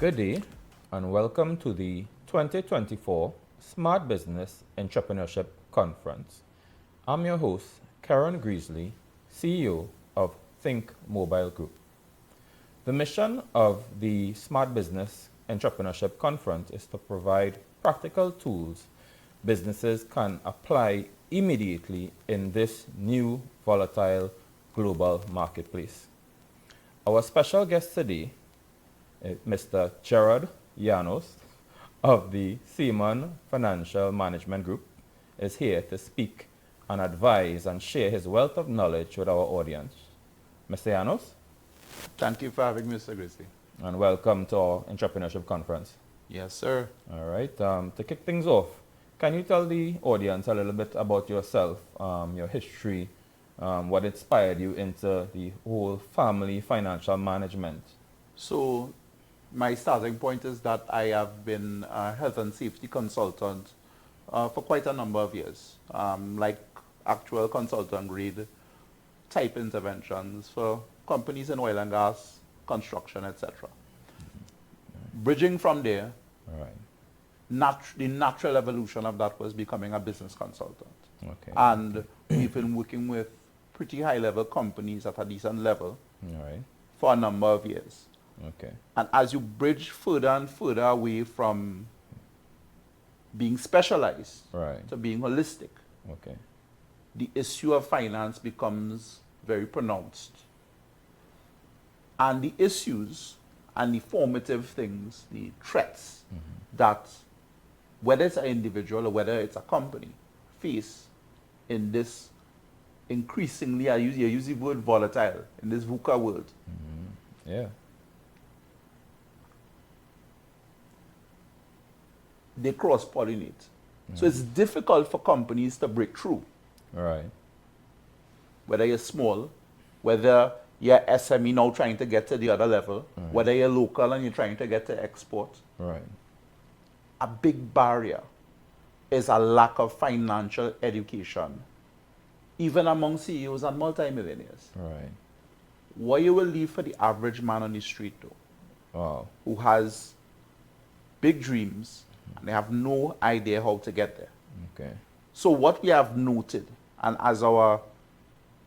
Good day and welcome to the 2024 Smart Business Entrepreneurship Conference. I'm your host, Karen Greasley, CEO of Think Mobile Group. The mission of the Smart Business Entrepreneurship Conference is to provide practical tools businesses can apply immediately in this new volatile global marketplace. Our special guest today is Mr. Gerard Llanos of the E01 Financial Management Group is here to speak and advise and share his wealth of knowledge with our audience. Mr. Llanos, Thank you for having me, Mr. Grizzly. and welcome to our entrepreneurship conference. Yes, sir. All right, to kick things off, can you tell the audience a little bit about yourself, your history, what inspired you into the whole family financial management? So, my starting point is that I have been a health and safety consultant for quite a number of years, like actual consultant grade type interventions for companies in oil and gas, construction, etc. Bridging from there, All right, the natural evolution of that was becoming a business consultant. okay. And we've been working with pretty high level companies at a decent level All right, for a number of years. okay. And as you bridge further and further away from being specialized Right, to being holistic, okay. the issue of finance becomes very pronounced. And the issues and the formative things, the threats that whether it's an individual or whether it's a company face in this increasingly, I use the word volatile, in this VUCA world, Yeah, they cross-pollinate. So it's difficult for companies to break through, all right, whether you're small, whether you're SME now trying to get to the other level, whether you're local and you're trying to get to export. right, A big barrier is a lack of financial education, even among CEOs and multimillionaires. right. What you will leave for the average man on the street, though, Wow, who has big dreams and they have no idea how to get there. okay, So what we have noted, and as our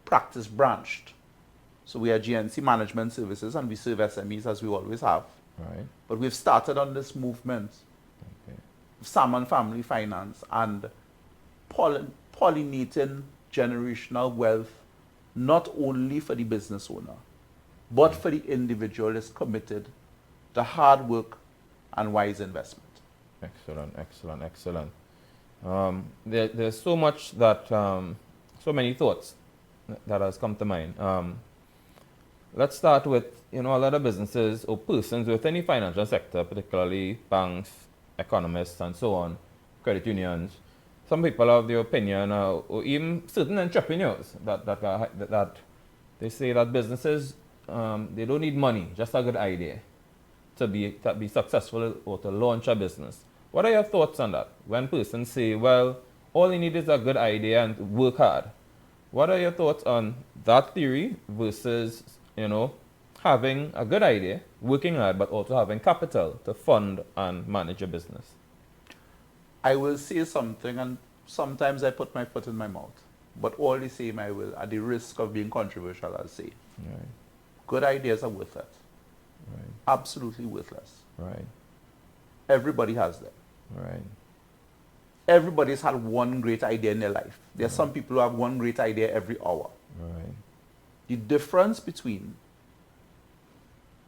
practice branched, so we are GNC Management Services and we serve SMEs as we always have, right, but we've started on this movement okay, of Salmon Family Finance and pollinating generational wealth, not only for the business owner, but for the individual that's committed to hard work and wise investment. excellent, excellent, excellent. There's so much that, so many thoughts that has come to mind. Let's start with, a lot of businesses or persons within the financial sector, particularly banks, economists, and so on, credit unions. Some people have the opinion, or even certain entrepreneurs, that they say that businesses, they don't need money, just a good idea to be successful or to launch a business. What are your thoughts on that? When persons say, well, all you need is a good idea and work hard. What are your thoughts on that theory versus, having a good idea, working hard, but also having capital to fund and manage a business? I will say something, and sometimes I put my foot in my mouth, but all the same I will, at the risk of being controversial, I'll say, Right, good ideas are worthless. right, Absolutely worthless. right, Everybody has them. right, Everybody's had one great idea in their life. There are some people who have one great idea every hour. right, The difference between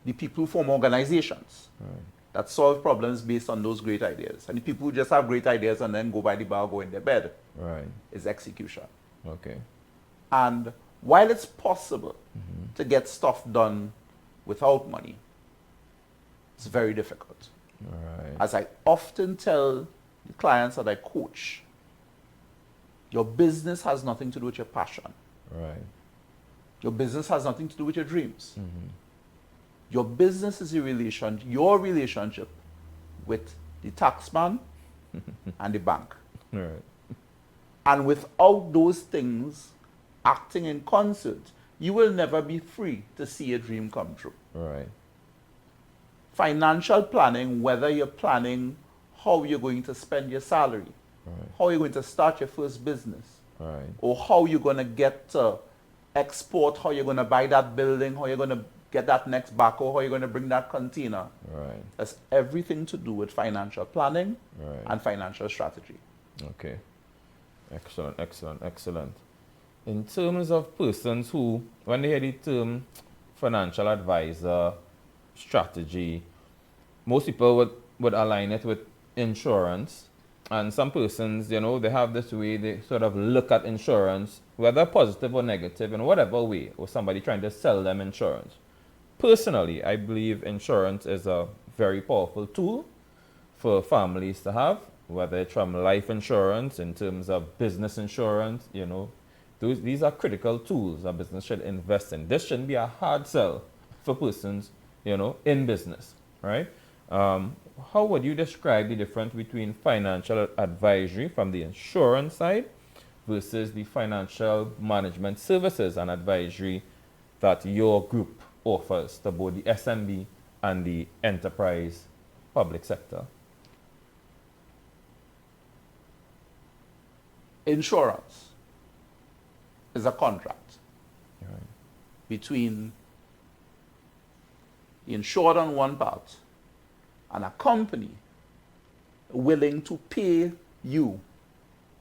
the people who form organizations right, that solve problems based on those great ideas and the people who just have great ideas and then go by the bar, go in their bed, right, is execution. okay, And while it's possible to get stuff done without money, it's very difficult. right, As I often tell the clients that I coach, your business has nothing to do with your passion. right, Your business has nothing to do with your dreams. Your business is your relationship with the taxman and the bank. right, And without those things acting in concert, you will never be free to see a dream come true. right, Financial planning, whether you're planning how you're going to spend your salary, Right. how you're going to start your first business, Right. or how you're going to get to export, how you're going to buy that building, how you're going to get that next backhoe, how you're going to bring that container. Right. That's everything to do with financial planning Right. and financial strategy. Okay. Excellent, excellent, excellent. In terms of persons who, when they hear the term financial advisor, strategy, most people would align it with insurance. And some persons, you know, they have this way, they sort of look at insurance, whether positive or negative, in whatever way, or somebody trying to sell them insurance. Personally, I believe insurance is a very powerful tool for families to have, whether it's from life insurance in terms of business insurance, you know, these are critical tools a business should invest in. This shouldn't be a hard sell for persons, you know, in business, right? How would you describe the difference between financial advisory from the insurance side versus the financial management services and advisory that your group offers to both the SMB and the enterprise public sector? Insurance is a contract Right. between the insured on one part and a company willing to pay you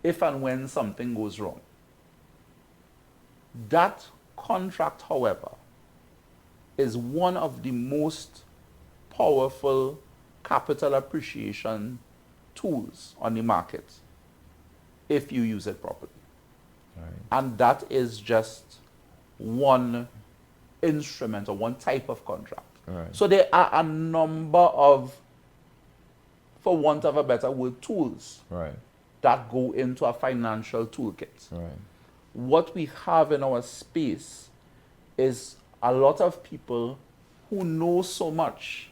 if and when something goes wrong. That contract, however, is one of the most powerful capital appreciation tools on the market if you use it properly. Right. And that is just one instrument or one type of contract. Right. So there are a number of, for want of a better word, tools Right. that go into a financial toolkit. Right. What we have in our space is a lot of people who know so much.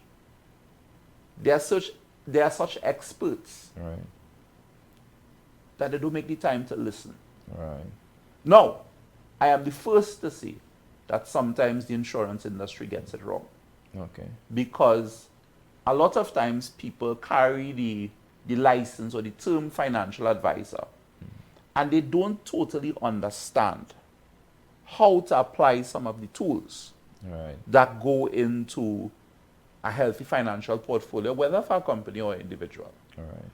They are such experts Right. that they don't make the time to listen. Right. Now, I am the first to say that sometimes the insurance industry gets it wrong, Okay. because a lot of times people carry the license or the term financial advisor and they don't totally understand how to apply some of the tools Right. that go into a healthy financial portfolio, whether for a company or individual. All right.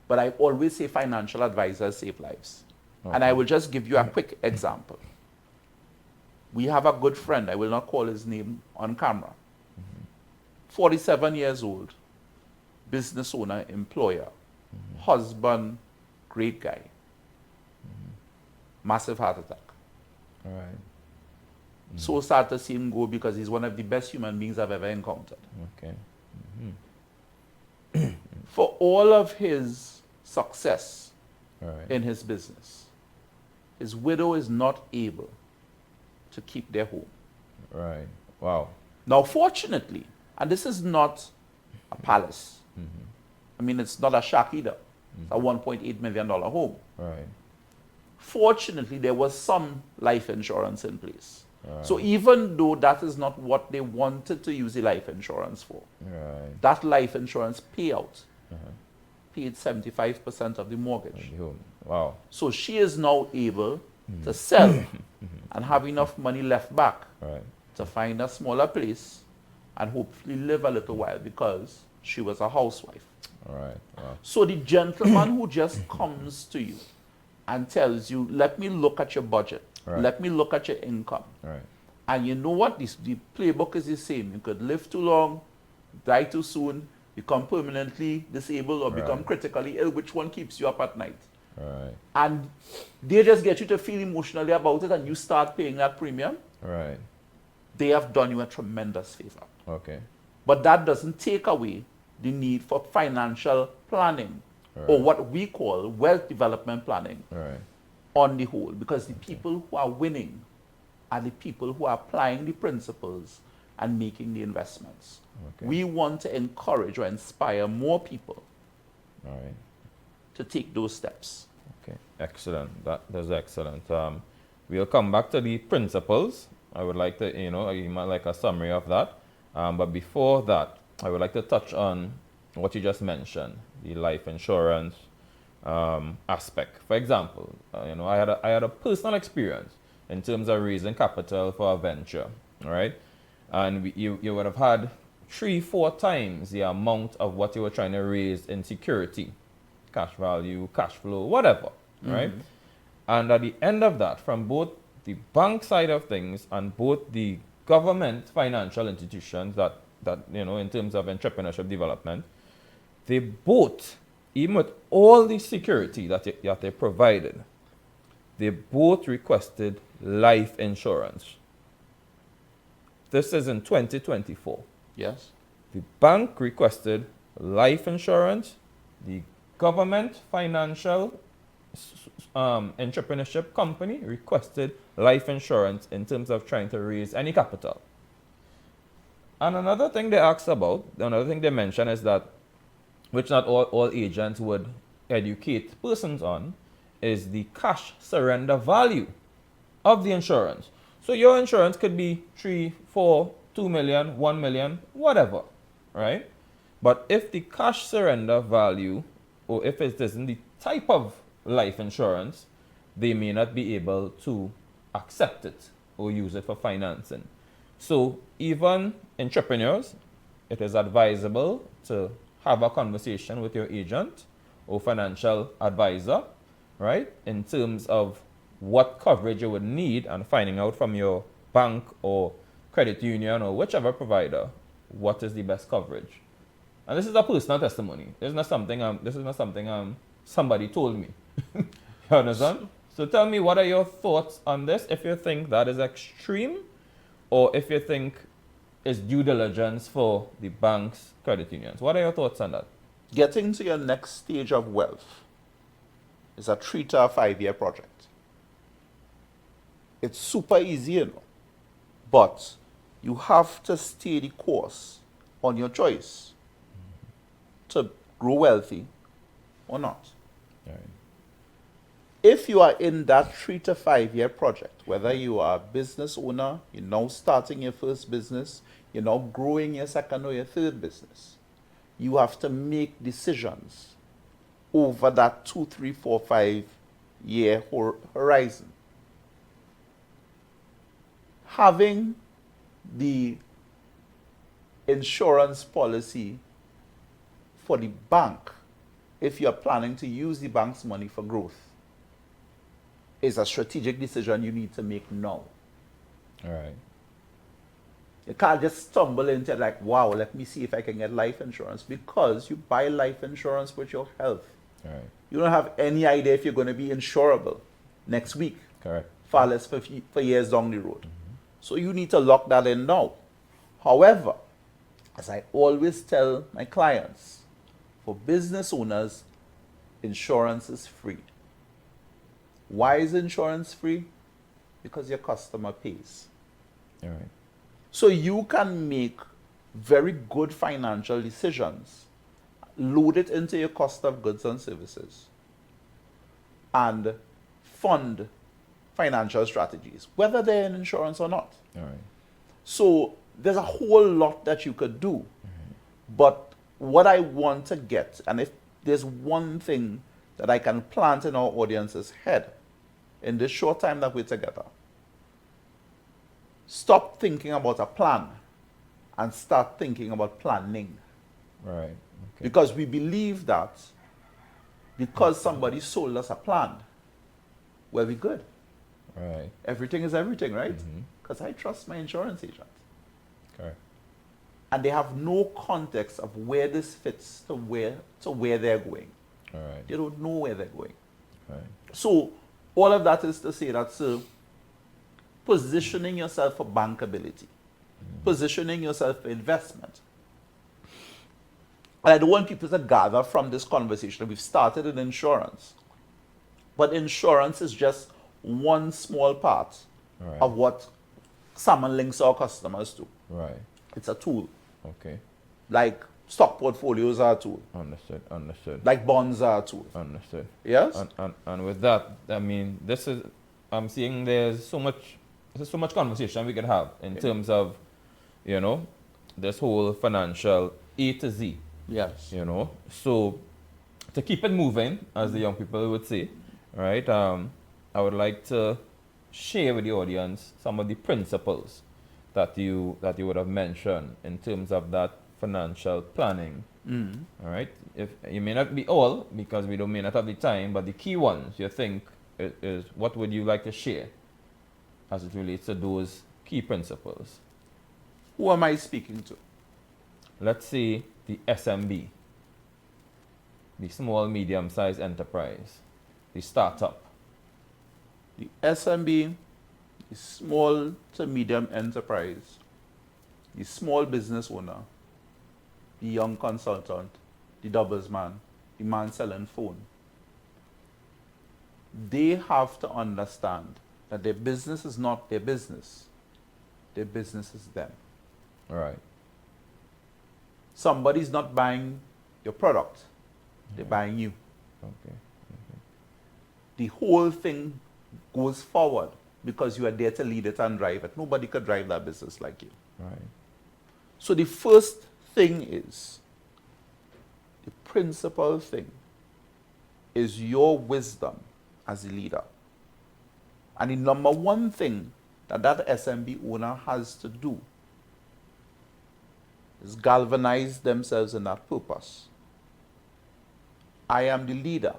But I always say financial advisors save lives. And I will just give you a quick example. We have a good friend, I will not call his name on camera. 47 years old, business owner, employer, husband, great guy. Massive heart attack. All right. So sad to see him go because he's one of the best human beings I've ever encountered. Okay. For all of his success All right. in his business, his widow is not able to keep their home. Right. Wow. Now, fortunately, and this is not a palace. I mean, it's not a shack either. It's a $1.8 million home. Right. Fortunately, there was some life insurance in place. Right. So even though that is not what they wanted to use the life insurance for, Right. that life insurance payout paid 75% of the mortgage. The home. Wow. So she is now able to sell and have enough money left back Right. to find a smaller place and hopefully live a little while because she was a housewife. All right. Wow. So the gentleman who just comes to you and tells you, let me look at your budget, Right. let me look at your income. Right. And you know what? The playbook is the same. You could live too long, die too soon, become permanently disabled, or become Right. critically ill. Which one keeps you up at night? Right. And they just get you to feel emotionally about it and you start paying that premium. Right. They have done you a tremendous favor. Okay. But that doesn't take away the need for financial planning, or what we call wealth development planning Right. on the whole, because the people who are winning are the people who are applying the principles and making the investments. Okay. We want to encourage or inspire more people All right. to take those steps. Okay. Excellent. That's excellent. We'll come back to the principles. I would like to, you might like a summary of that. But before that, I would like to touch on what you just mentioned, the life insurance aspect. For example, I had a personal experience in terms of raising capital for a venture, all right? And you would have had 3-4 times the amount of what you were trying to raise in security, cash value, cash flow, whatever, right? And at the end of that, from both the bank side of things and both the government financial institutions that in terms of entrepreneurship development, they both, even with all the security that they provided, they both requested life insurance. This is in 2024. Yes. The bank requested life insurance. The government financial entrepreneurship company requested life insurance in terms of trying to raise any capital. And another thing they mention is that, which not all agents would educate persons on, is the cash surrender value of the insurance. So your insurance could be 3, 4, 2 million, 1 million, whatever, right? But if the cash surrender value, or if it isn't the type of life insurance, they may not be able to accept it or use it for financing. So even entrepreneurs, it is advisable to have a conversation with your agent or financial advisor, right, in terms of what coverage you would need and finding out from your bank or credit union or whichever provider what is the best coverage. And this is a personal testimony. This is not something somebody told me. You understand? So tell me, what are your thoughts on this? If you think that is extreme, or if you think it's due diligence for the banks, credit unions. What are your thoughts on that? Getting to your next stage of wealth is a 3 to 5 year project. It's super easy, but you have to stay the course on your choice to grow wealthy or not. Right. If you are in that 3 to 5 year project, whether you are a business owner, you're now starting your first business, you're now growing your second or your third business, you have to make decisions over that 2, 3, 4, 5 year horizon. Having the insurance policy for the bank, if you're planning to use the bank's money for growth, is a strategic decision you need to make now. All right. You can't just stumble into it like, wow, let me see if I can get life insurance, because you buy life insurance with your health. All right. You don't have any idea if you're going to be insurable next week. Correct. Far less for years down the road. So you need to lock that in now. However, as I always tell my clients, for business owners, insurance is free. Why is insurance free? Because your customer pays. All right. So you can make very good financial decisions, load it into your cost of goods and services, and fund financial strategies, whether they're in insurance or not. All right. So there's a whole lot that you could do. But what I want to get, and if there's one thing that I can plant in our audience's head in this short time that we're together, stop thinking about a plan and start thinking about planning. Right. Okay. Because we believe that because somebody sold us a plan, we'll be good. Right. Everything is everything, right? Because I trust my insurance agent. Correct. And they have no context of where this fits to where they're going. All right. They don't know where they're going. Right. So all of that is to say that, sir, positioning yourself for bankability, positioning yourself for investment. And I don't want people to gather from this conversation that we've started in insurance. But insurance is just one small part Right. of what Salmon links our customers to. Right. It's a tool. Okay. Like stock portfolios are a tool. Understood. Like bonds are a tool. Understood. Yes? And with that, I mean, I'm seeing there's so much conversation we could have in terms of, this whole financial A to Z, Yes. you know. So to keep it moving, as the young people would say, right? I would like to share with the audience some of the principles that you would have mentioned in terms of that financial planning. All right. If you may not be all because we may not have the time, but the key ones you think is what would you like to share as it relates to those key principles? Who am I speaking to? Let's say the SMB, the small medium sized enterprise, the startup. The SMB, the small to medium enterprise, the small business owner, the young consultant, the doubles man, the man selling phone. They have to understand that their business is not their business. Their business is them. All right. Somebody's not buying your product. They're buying you. Okay. The whole thing goes forward because you are there to lead it and drive it. Nobody could drive that business like you. Right. So the first thing is, the principal thing is your wisdom as a leader. And the number one thing that that SMB owner has to do is galvanize themselves in that purpose. I am the leader.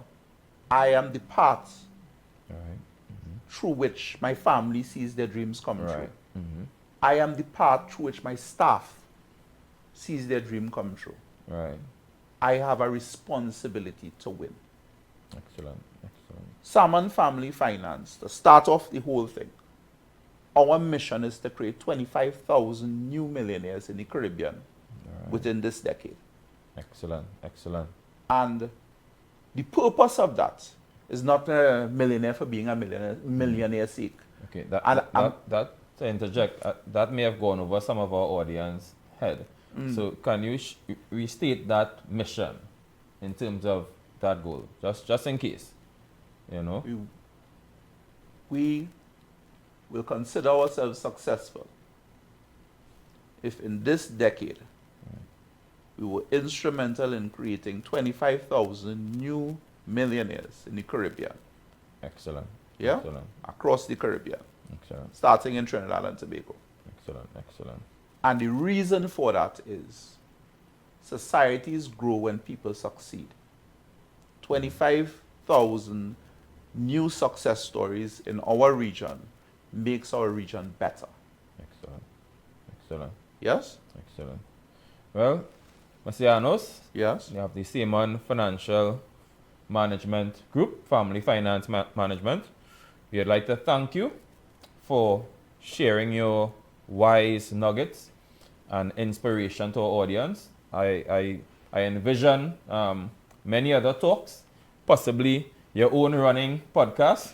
I am the path All right. through which my family sees their dreams come true. Right. I am the path through which my staff sees their dream come true. Right. I have a responsibility to win. Excellent. Excellent. Salmon Family Finance, to start off the whole thing, our mission is to create 25,000 new millionaires in the Caribbean within this decade. Excellent. Excellent. And the purpose of that is not a millionaire for being a millionaire's sake. Okay. And That to interject, that may have gone over some of our audience head. So can you restate that mission in terms of that goal, just in case, you know? We will consider ourselves successful if in this decade we were instrumental in creating 25,000 new millionaires in the Caribbean. Excellent. Yeah? Excellent. Across the Caribbean, Excellent. starting in Trinidad and Tobago. Excellent. Excellent. And the reason for that is societies grow when people succeed. 25,000 new success stories in our region makes our region better. Excellent. Excellent. Yes? Excellent. Well, Mr. Llanos, Yes? you have the E01 Financial Management Group, Family Finance Management. We'd like to thank you for sharing your wise nuggets and inspiration to our audience. I envision many other talks, possibly your own running podcast,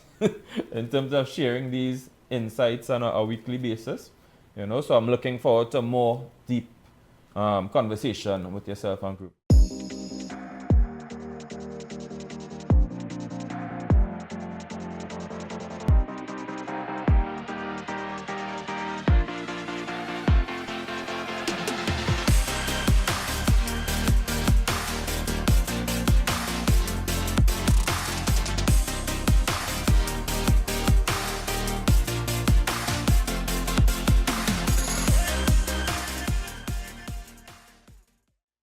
in terms of sharing these insights on a weekly basis. You know, so I'm looking forward to more deep conversation with yourself and group.